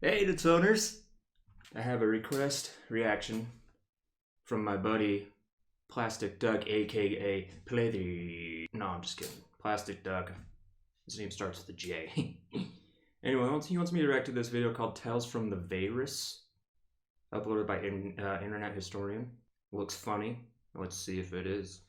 Hey, the toners! I have a request reaction from my buddy Plastic Duck, aka Play. No, I'm just kidding. Plastic Duck. His name starts with a J. Anyway, he wants me to react to this video called Tales from TheVarus, uploaded by Internet Historian. Looks funny. Let's see if it is.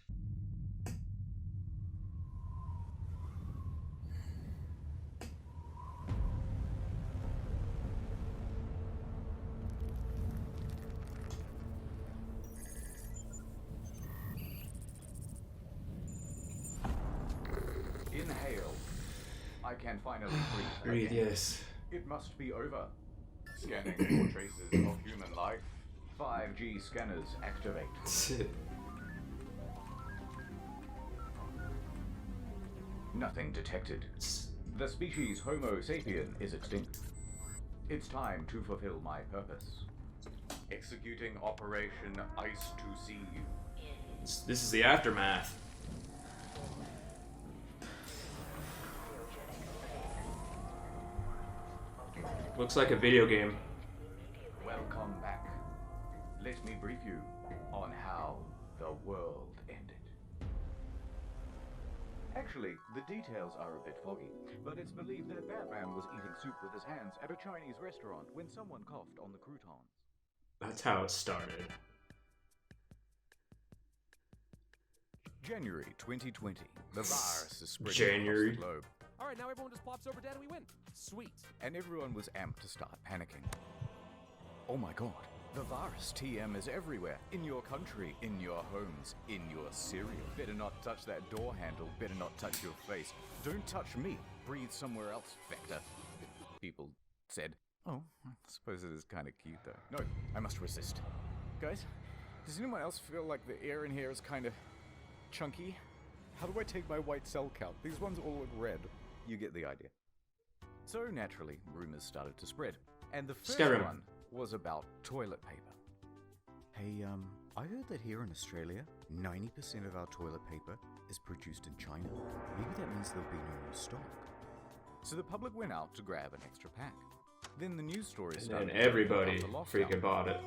Inhale. I can finally breathe. Breathe, again. yes. It must be over. Scanning for traces of human life. 5G scanners activate. Nothing detected. The species Homo sapien is extinct. It's time to fulfill my purpose. Executing Operation Ice to Sea. This is the aftermath. Looks like a video game. Welcome back. Let me brief you on how the world ended. Actually, the details are a bit foggy, but it's believed that Batman was eating soup with his hands at a Chinese restaurant when someone coughed on the croutons. That's how it started. January 2020. The virus is spreading January. across the globe. Alright, now everyone just pops over dead and we win. Sweet. And everyone was amped to start panicking. Oh my god, the virus TM is everywhere. In your country, in your homes, in your cereal. Better not touch that door handle, better not touch your face. Don't touch me, breathe somewhere else, Vector. People said, oh, I suppose it is kind of cute though. No, I must resist. Guys, does anyone else feel like the air in here is kind of chunky? How do I take my white cell count? These ones all look red. You get the idea. So naturally, rumors started to spread. And the first one was about toilet paper. Hey, I heard that here in Australia, 90% of our toilet paper is produced in China. Maybe that means there'll be no more stock. So the public went out to grab an extra pack. Then the news stories started. And everybody freaking bought it.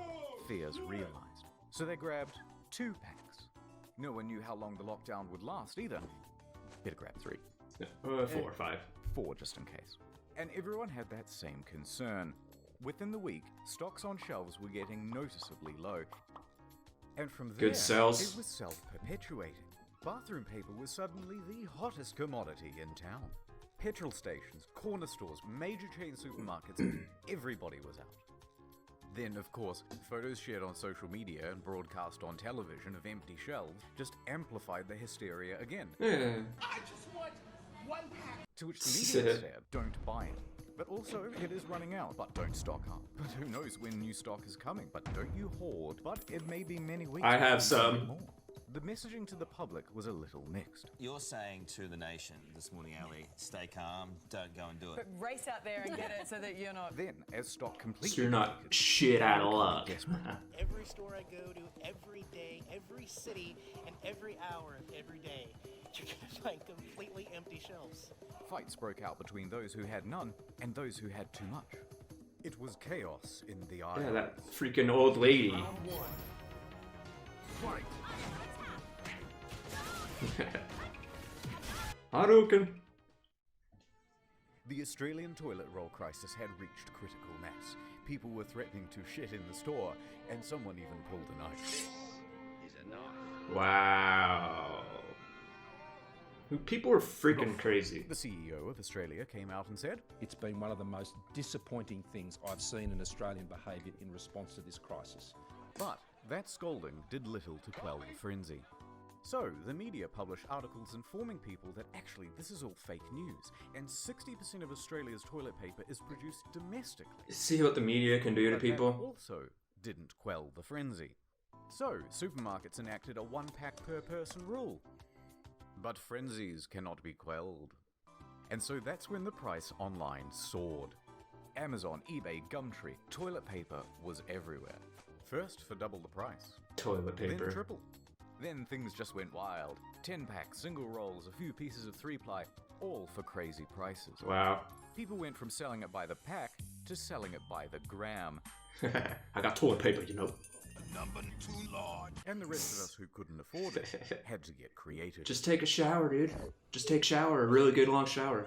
Fears realized. So they grabbed 2 packs. No one knew how long the lockdown would last either. Better grab 3. 4 or 5. 4 just in case. And everyone had that same concern. Within the week, stocks on shelves were getting noticeably low. And from there, Good sales. it was self-perpetuating. Bathroom paper was suddenly the hottest commodity in town. Petrol stations, corner stores, major chain supermarkets, everybody was out. Then, of course, photos shared on social media and broadcast on television of empty shelves just amplified the hysteria again. I just want 1 pack. To which the media said, don't buy it. But also, it is running out, but don't stock up. But who knows when new stock is coming, but don't you hoard. But it may be many weeks. I have before you some. get more. The messaging to the public was a little mixed. You're saying to the nation this morning, Ali, stay calm, don't go and do But it. race out there and get it so that you're not... Then, as stock completely... So you're not shit out of luck. Every store I go to, every day, every city, and every hour of every day, you're gonna find completely empty shelves. Fights broke out between those who had none and those who had too much. It was chaos in the aisle. Yeah, that freaking old lady. Fight! Hadouken. The Australian toilet roll crisis had reached critical mass. People were threatening to shit in the store, and someone even pulled a knife. Wow. People are freaking crazy. The CEO of Australia came out and said, It's been one of the most disappointing things I've seen in Australian behaviour in response to this crisis. but that scolding did little to quell the frenzy. So, the media published articles informing people that actually this is all fake news, and 60% of Australia's toilet paper is produced domestically. See what the media can do to But that people? also didn't quell the frenzy. So, supermarkets enacted a 1-pack per person rule. But frenzies cannot be quelled. And so that's when the price online soared. Amazon, eBay, Gumtree, toilet paper was everywhere. First for double the price. Toilet Then paper. triple. Then things just went wild. 10 packs, single rolls, a few pieces of 3-ply, all for crazy prices. Wow. People went from selling it by the pack to selling it by the gram. I got toilet paper, you know. Number too large. And the rest of us who couldn't afford it had to get creative. Just take a shower, dude. Just take a shower, a really good long shower.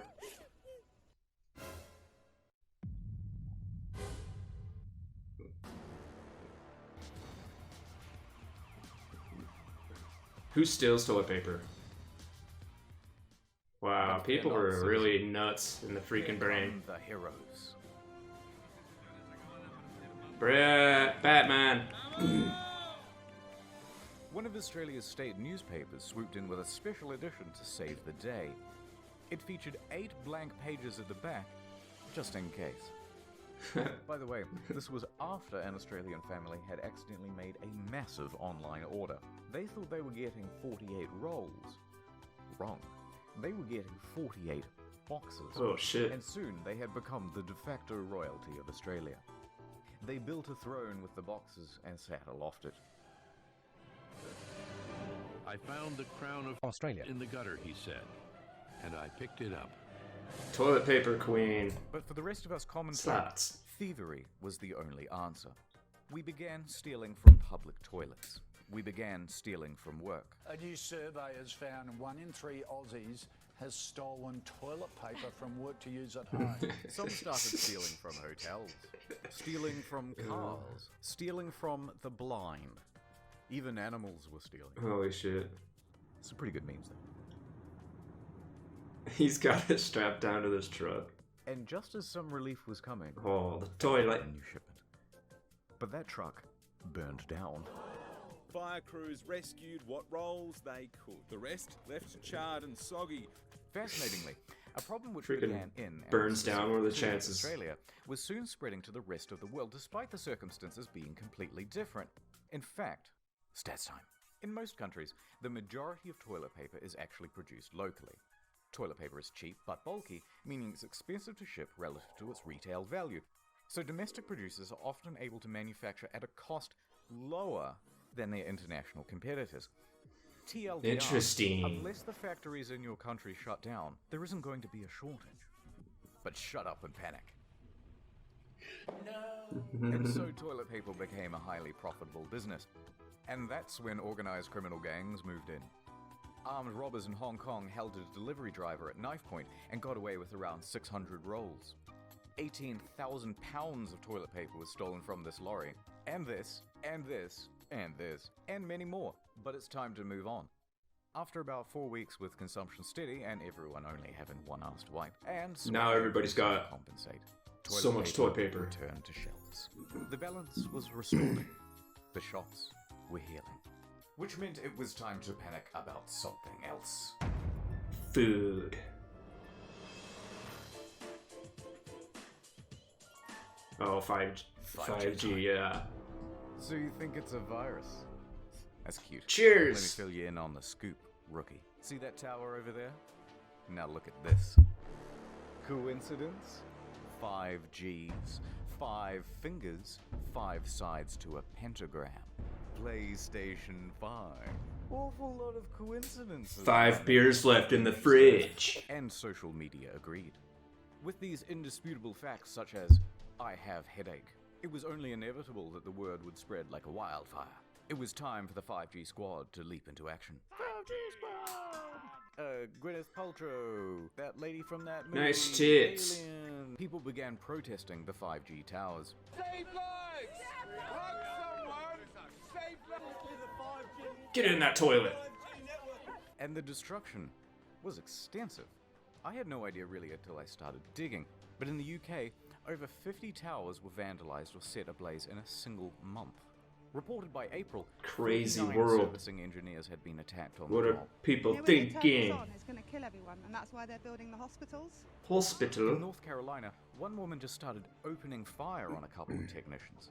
Who steals toilet paper? Wow, people were really nuts in the freaking brain. The heroes. Brett, Batman. One of Australia's state newspapers swooped in with a special edition to save the day. It featured 8 blank pages at the back, just in case. By the way, this was after an Australian family had accidentally made a massive online order. They thought they were getting 48 rolls. Wrong. They were getting 48 boxes. Oh shit. And soon they had become the de facto royalty of Australia. They built a throne with the boxes and sat aloft it. I found the crown of Australia in the gutter, he said, and I picked it up. Toilet paper queen. But for the rest of us common folk, Slots. thievery was the only answer. We began stealing from public toilets. We began stealing from work. A new survey has found 1 in 3 Aussies has stolen toilet paper from work to use at home. Some started stealing from hotels, stealing from cars, stealing from the blind. Even animals were stealing. Holy shit. Some pretty good memes, though. He's got it strapped down to this truck. And just as some relief was coming, Oh, the a toilet. new shipment. But that truck burned down. Fire crews rescued what rolls they could. The rest left charred and soggy. Fascinatingly, a problem which Freaking began in and burns down. What are the specifically in chances? Australia was soon spreading to the rest of the world, despite the circumstances being completely different. In fact, stats time. In most countries, the majority of toilet paper is actually produced locally. Toilet paper is cheap but bulky, meaning it's expensive to ship relative to its retail value. So domestic producers are often able to manufacture at a cost lower than their international competitors. TLDR, Interesting. unless the factories in your country shut down, there isn't going to be a shortage. But shut up and panic. And so toilet paper became a highly profitable business. And that's when organized criminal gangs moved in. Armed robbers in Hong Kong held a delivery driver at knife point and got away with around 600 rolls. 18,000 pounds of toilet paper was stolen from this lorry. And this, and this, and this, and many more. But it's time to move on. After about 4 weeks with consumption steady and everyone only having one ass to wipe, and Now everybody's got compensate, so much toilet paper. returned to shelves. The balance was restored. The shops were healing. Which meant it was time to panic about something else. Food. Oh, 5G, yeah. So you think it's a virus? That's cute. Cheers! Let me fill you in on the scoop, rookie. See that tower over there? Now look at this. Coincidence? 5 Gs, 5 fingers, 5 sides to a pentagram. PlayStation 5. Awful lot of coincidences. 5 beers left in the fridge. And social media agreed. With these indisputable facts such as, I have headache, it was only inevitable that the word would spread like a wildfire. It was time for the 5G squad to leap into action. 5G squad! Gwyneth Paltrow, that lady from that movie. Nice tits. Alien. People began protesting the 5G towers. Save lives! Hug someone! Save lives! Get in that toilet. And the destruction was extensive. I had no idea really until I started digging. But in the UK, over 50 towers were vandalized or set ablaze in a single month. Reported by April, Crazy 49 world. servicing engineers had been attacked on What the are job. people When it turns thinking? on, it's going to kill everyone, and that's why they're building the hospitals. In Hospital? North Carolina, one woman just started opening fire on a couple of technicians.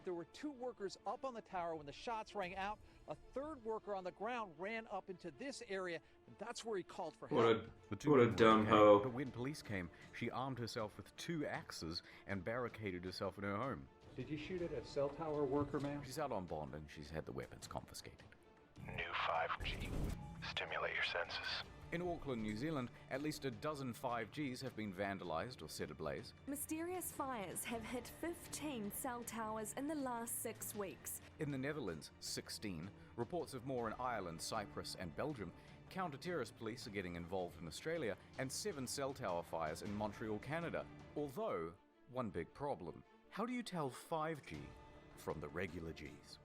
There were 2 workers up on the tower when the shots rang out. A 3rd worker on the ground ran up into this area, and that's where he called for help. What a dumb Okay, hoe. But when police came, she armed herself with 2 axes and barricaded herself in her home. Did you shoot at a cell tower worker, ma'am? She's out on bond and she's had the weapons confiscated. New 5G. Stimulate your senses. In Auckland, New Zealand, at least a dozen 5Gs have been vandalised or set ablaze. Mysterious fires have hit 15 cell towers in the last 6 weeks. In the Netherlands, 16. Reports of more in Ireland, Cyprus, and Belgium. Counter-terrorist police are getting involved in Australia, and 7 cell tower fires in Montreal, Canada. Although, one big problem. How do you tell 5G from the regular Gs?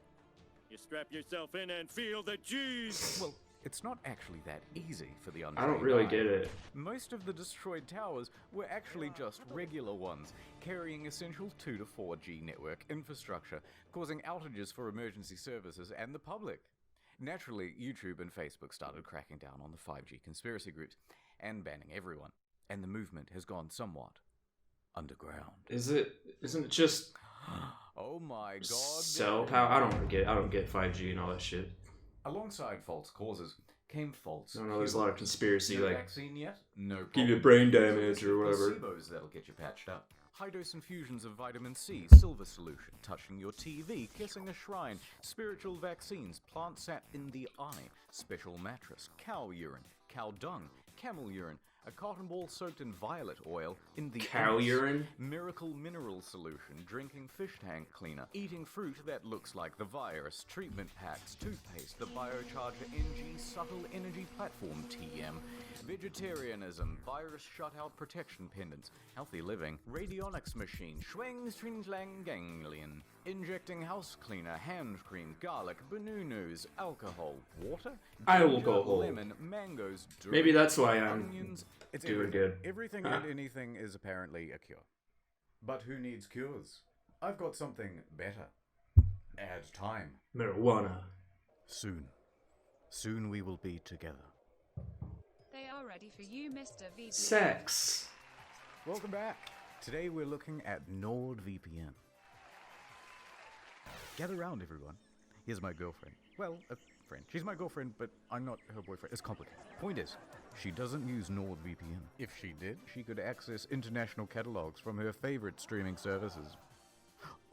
You strap yourself in and feel the G's! Well, it's not actually that easy for the untrained I don't really eye. get it. Most of the destroyed towers were actually just regular ones, carrying essential 2 to 4G network infrastructure, causing outages for emergency services and the public. Naturally, YouTube and Facebook started cracking down on the 5G conspiracy groups and banning everyone, and the movement has gone somewhat underground. Isn't it just Oh my god. cell power? I don't get 5G and all that shit. Alongside false causes came false. I don't know, there's a lot of conspiracy, no like vaccine yet? No give problem. you brain damage or whatever. Placebos that'll get you patched up. High-dose infusions of vitamin C, silver solution, touching your TV, kissing a shrine, spiritual vaccines, plant sap in the eye, special mattress, cow urine, cow dung, camel urine, a cotton ball soaked in violet oil in the Cow anus, urine? miracle mineral solution, drinking fish tank cleaner, eating fruit that looks like the virus, treatment packs, toothpaste, the biocharger NG subtle energy platform TM, vegetarianism, virus shutout protection pendants, healthy living, radionics machine, schwang string lang ganglion, injecting house cleaner, hand cream, garlic, banunus, alcohol, water, Alcohol. lemon, mangoes, Maybe that's why I'm onions. It's doing everything. good. Everything and anything is apparently a cure. But who needs cures? I've got something better. Add time. Marijuana. Soon we will be together. They are ready for you, Mr. VPN. Sex. Welcome back. Today we're looking at NordVPN. Gather round, everyone. Here's my girlfriend. Well, a friend. She's my girlfriend, but I'm not her boyfriend. It's complicated. Point is, she doesn't use NordVPN. If she did, she could access international catalogs from her favorite streaming services.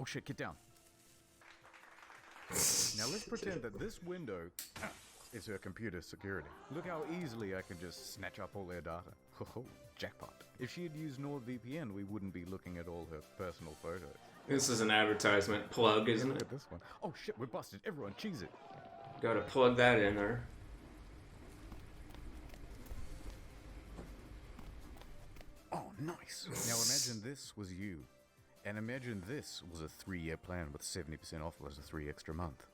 Oh shit, get down. Now let's pretend that this window is her computer security. Look how easily I can just snatch up all their data. Oh, jackpot. If she had used NordVPN, we wouldn't be looking at all her personal photos. This is an advertisement plug, isn't Look it? at this one. Oh shit, we're busted. Everyone, cheese it. Gotta plug that in there. Oh, nice. Now imagine this was you. And imagine this was a 3-year plan with 70% off plus a 3 extra month.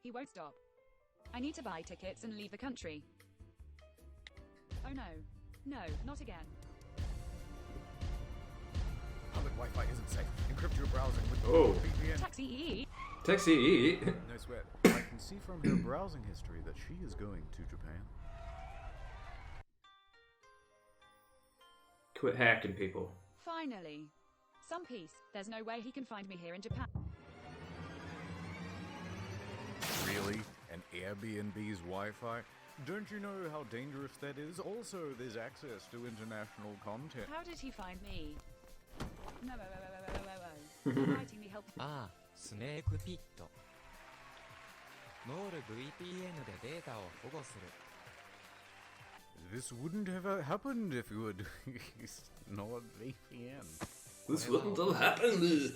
He won't stop. I need to buy tickets and leave the country. Oh no. No, not again. Public Wi-Fi isn't safe. Encrypt your browsing with Oh. VPN. Taxi EE. Taxi. No sweat. I can see from her browsing history that she is going to Japan. Quit hacking people. Finally. Some peace. There's no way he can find me here in Japan. Really? An Airbnb's Wi-Fi? Don't you know how dangerous that is? Also, there's access to international content. How did he find me? No, Writing me help. ああ、スネークピット。NordVPN でデータを保護する。This wouldn't have happened if you had used NordVPN. This wouldn't have happened.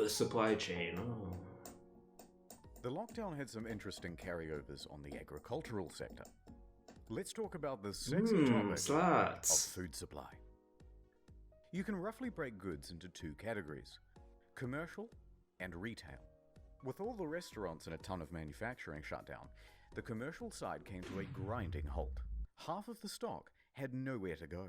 Supply chain. Oh. The lockdown had some interesting carryovers on the agricultural sector. Let's talk about the sexy topic slots. of food supply. You can roughly break goods into 2 categories: commercial and retail. With all the restaurants and a ton of manufacturing shut down, the commercial side came to a grinding halt. Half of the stock had nowhere to go.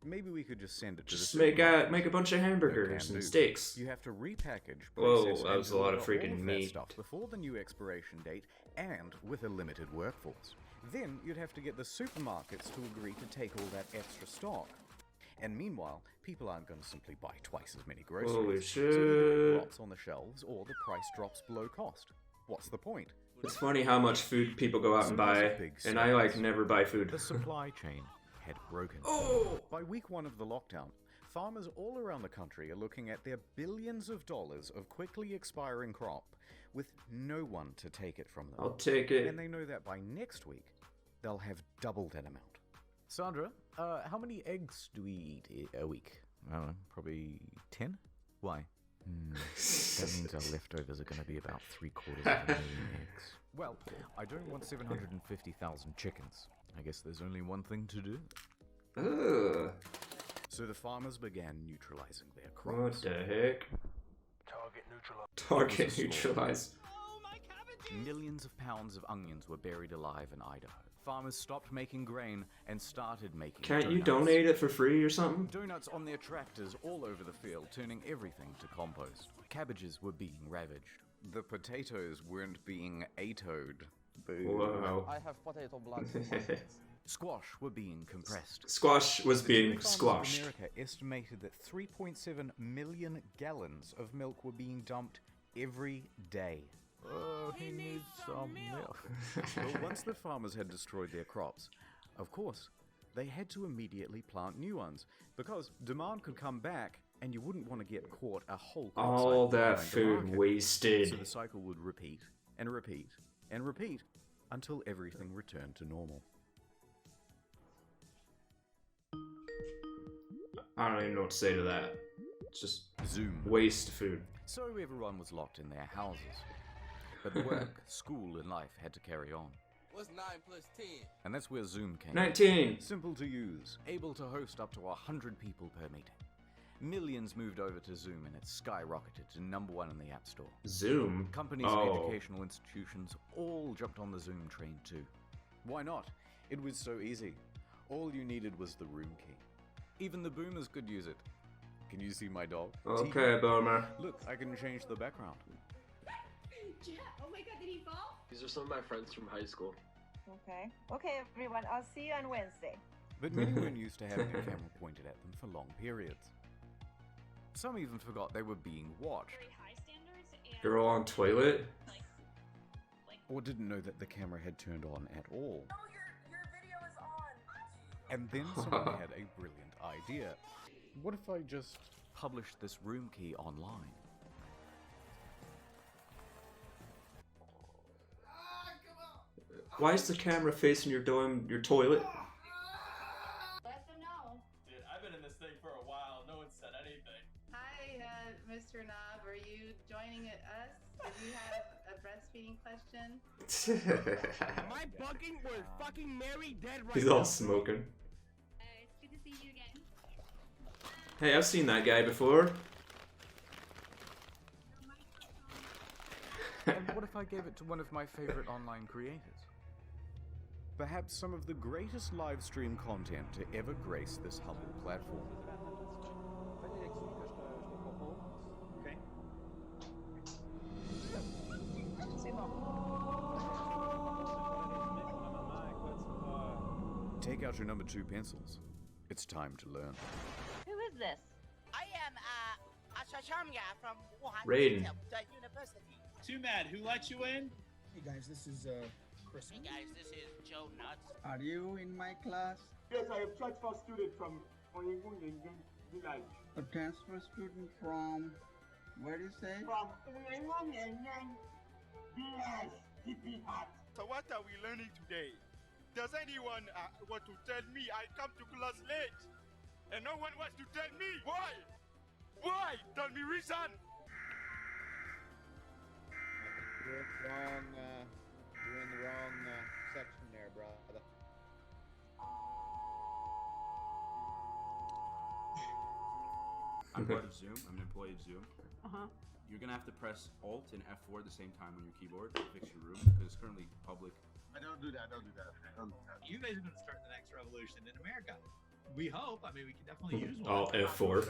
Maybe we could just send it to Just the make supermarket. a bunch of hamburgers and steaks. You have to repackage, Whoa, process, that and was a lot of deliver freaking all that meat. stuff before the new expiration date and with a limited workforce. Then you'd have to get the supermarkets to agree to take all that extra stock. And meanwhile, people aren't going to simply buy twice as many groceries. Holy So either it shit. rots on the shelves or the price drops below cost. What's the point? It's funny how much food people go out and buy, and I like never buy food. The supply chain had broken. Oh! By week 1 of the lockdown, Farmers all around the country are looking at their billions of dollars of quickly expiring crop with no one to take it from them. I'll take it. And they know that by next week, they'll have double that amount. Sandra, how many eggs do we eat a week? I don't know, probably 10? Why? That means our leftovers are going to be about 750,000 eggs. Well, I don't want 750,000 chickens. I guess there's only one thing to do. Ugh. So the farmers began neutralizing their crops. What the heck? Target neutralized. Target neutralized. Millions of pounds of onions were buried alive in Idaho. Farmers stopped making grain and started making Can't donuts. you donate it for free or something? Donuts on their tractors all over the field, turning everything to compost. Cabbages were being ravaged. The potatoes weren't being atoed. Wow. I have potato blood. Squash were being compressed. Squash was being Farmers of squashed. America estimated that 3.7 million gallons of milk were being dumped every day. Oh, he needs some milk. But once the farmers had destroyed their crops, of course, they had to immediately plant new ones because demand could come back and you wouldn't want to get caught a whole crop All cycle that behind the food market. wasted. So the cycle would repeat and repeat and repeat until everything returned to normal. I don't even know what to say to that. It's just Zoom. waste food. So everyone was locked in their houses. But work, school, and life had to carry on. What's 9 plus 10? And that's where Zoom came 19. in. Simple to use, able to host up to 100 people per meeting. Millions moved over to Zoom and it skyrocketed to #1 in the App Store. Zoom? Companies and educational institutions all jumped on the Zoom train too. Why not? It was so easy. All you needed was the room key. Even the boomers could use it. Can you see my dog? Okay, boomer. Look, I can change the background. Oh my god, did he fall? These are some of my friends from high school. Okay. Okay, everyone, I'll see you on Wednesday. But many weren't used to having a camera pointed at them for long periods. Some even forgot they were being watched. Girl on toilet? Or didn't know that the camera had turned on at all. Oh, your video is on. And then someone had a brilliant idea. What if I just published this room key online? Why is the camera facing your toilet? Let them know. Dude, I've been in this thing for a while. No one said anything. Hi, Mr. Knob. Are you joining us? Do you have a breastfeeding question? Am I bugging or is fucking Mary dead right He's now? all smoking. It's good to see you again. Hey, I've seen that guy before. And what if I gave it to one of my favorite online creators? Perhaps some of the greatest live stream content to ever grace this humble platform. Okay. Take out your number 2 pencils. It's time to learn. Who is this? I am a Shashamga from Wuhan Raiden. University. Too mad. Who let you in? Hey guys, this is Chris. Hey guys, this is Joe Nuts. Are you in my class? Yes, I am transfer student from Oyingun Village. A transfer student from where do you say? From Oyingun Village. So what are we learning today? Does anyone want to tell me I come to class late? And no one wants to tell me why? Why? Tell me reason. You're in the wrong section there, brother. I'm part of Zoom. I'm an employee of Zoom. Uh-huh. You're gonna have to press Alt and F4 at the same time on your keyboard to fix your room because it's currently public. I don't do that. You guys are going to start the next revolution in America. We hope. I mean, we can definitely use one. Alt F4.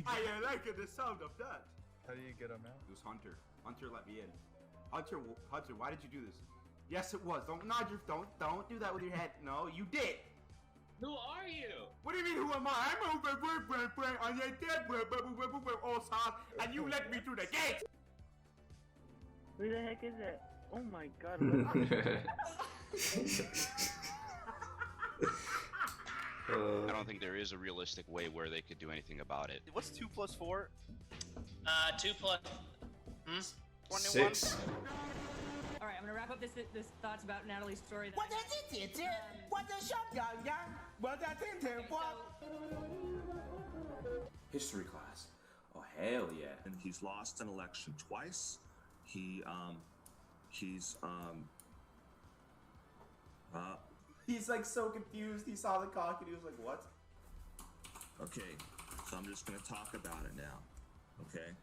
I like the sound of that. How do you get him out? It was Hunter. Hunter let me in. Hunter, why did you do this? Yes, it was. Don't nod your. Don't do that with your head. No, you did. Who are you? What do you mean? Who am I? I'm on your dead and you let me through the gate. Who the heck is it? Oh my god. I don't think there is a realistic way where they could do anything about it. What's 2 plus 4? 2 plus. 21. 6. All right, I'm gonna wrap up this thoughts about Natalie's story. History class. Oh hell yeah! And he's lost an election twice. He's like so confused. He saw the cock and he was like, "What?" Okay, so I'm just gonna talk about it now. Okay.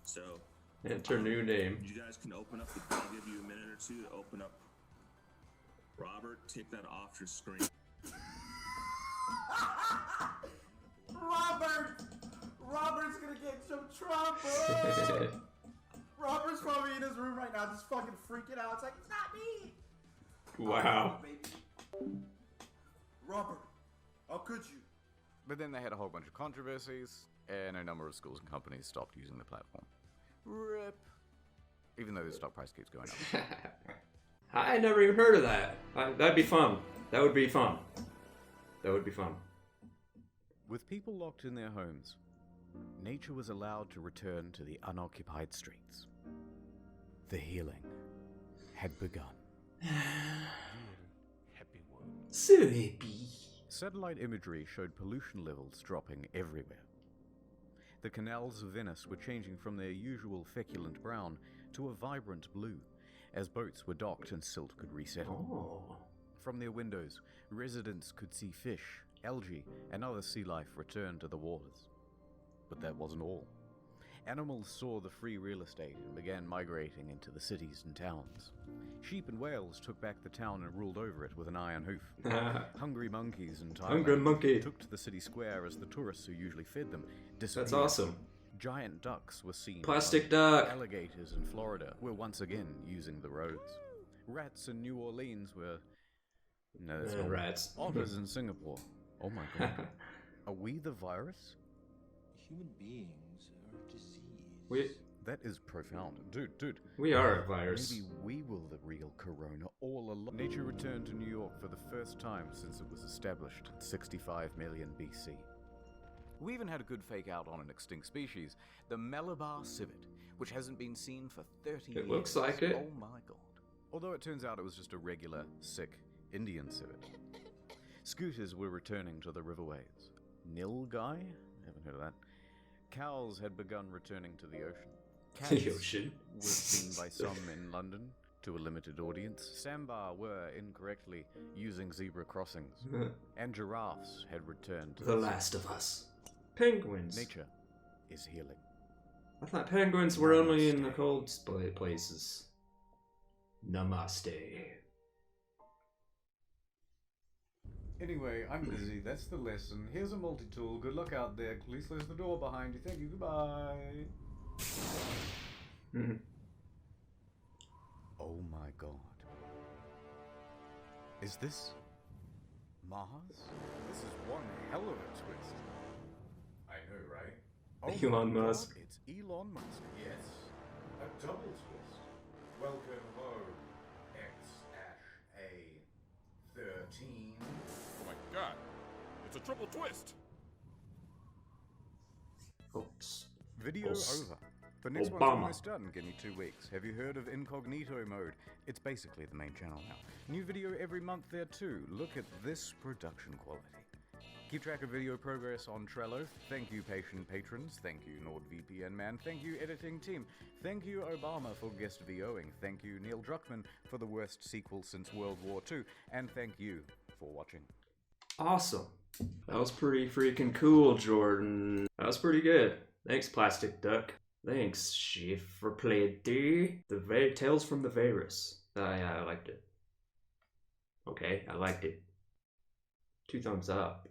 So. Enter new name. You guys can open up. I'll give you a minute or two to open up. Robert, take that off your screen. Robert's gonna get some trouble. Robert's probably in his room right now, just fucking freaking out. It's like, it's not me. Wow. Robert, how could you? But then they had a whole bunch of controversies, and a number of schools and companies stopped using the platform. RIP. Even though the stock price keeps going up. I never even heard of that. That'd be fun. That would be fun. That would be fun. With people locked in their homes, nature was allowed to return to the unoccupied streets. The healing had begun. So happy. Satellite imagery showed pollution levels dropping everywhere. The canals of Venice were changing from their usual feculent brown to a vibrant blue, as boats were docked and silt could resettle. Oh. From their windows, residents could see fish, algae, and other sea life return to the waters. But that wasn't all. Animals saw the free real estate and began migrating into the cities and towns. Sheep and whales took back the town and ruled over it with an iron hoof. Hungry monkeys and Hungry monkey took to the city square as the tourists who usually fed them disappeared. That's awesome. Giant ducks were seen. Plastic duck. Alligators in Florida were once again using the roads. Rats in New Orleans were... No, that's not rats. Otters in Singapore. Oh my god. Are we the virus? Human beings are disease. That is profound. Dude. We are a virus. Maybe we were the real corona all along. Nature returned to New York for the first time since it was established in 65 million BC. We even had a good fake out on an extinct species, the Malabar civet, which hasn't been seen for 30 years. It looks like it. Oh my god. Although it turns out it was just a regular, sick Indian civet. Scooters were returning to the riverways. Nilgai? Haven't heard of that. Cows had begun returning to the ocean. Cats The ocean were seen by some in London to a limited audience. Sambar were incorrectly using zebra crossings. And giraffes had returned to The Last of Us. Penguins. Nature is healing. I thought penguins were only in the cold places. Namaste. Anyway, I'm busy. That's the lesson. Here's a multi-tool. Good luck out there. Please close the door behind you. Thank you. Goodbye. Oh my god. Is this Mars? This is one hell of a twist. I know, right? Oh Elon my Musk. God, it's Elon Musk. Yes. A double twist. Welcome home, X-A13. Oh my god, it's a triple twist! Oops. Video Oops. over. The next one's almost done. Give me 2 weeks. Have you heard of incognito mode? It's basically the main channel now. New video every month there too. Look at this production quality. Keep track of video progress on Trello. Thank you, patient patrons. Thank you, NordVPN man. Thank you, editing team. Thank you, Obama, for guest VOing. Thank you, Neil Druckmann, for the worst sequel since World War II. And thank you for watching. Awesome. That was pretty freaking cool, Jordan. That was pretty good. Thanks, Plastic Duck. Thanks, Chief, for playing the Tales from the TheVarus. Yeah, I liked it. Okay, I liked it. 2 thumbs up.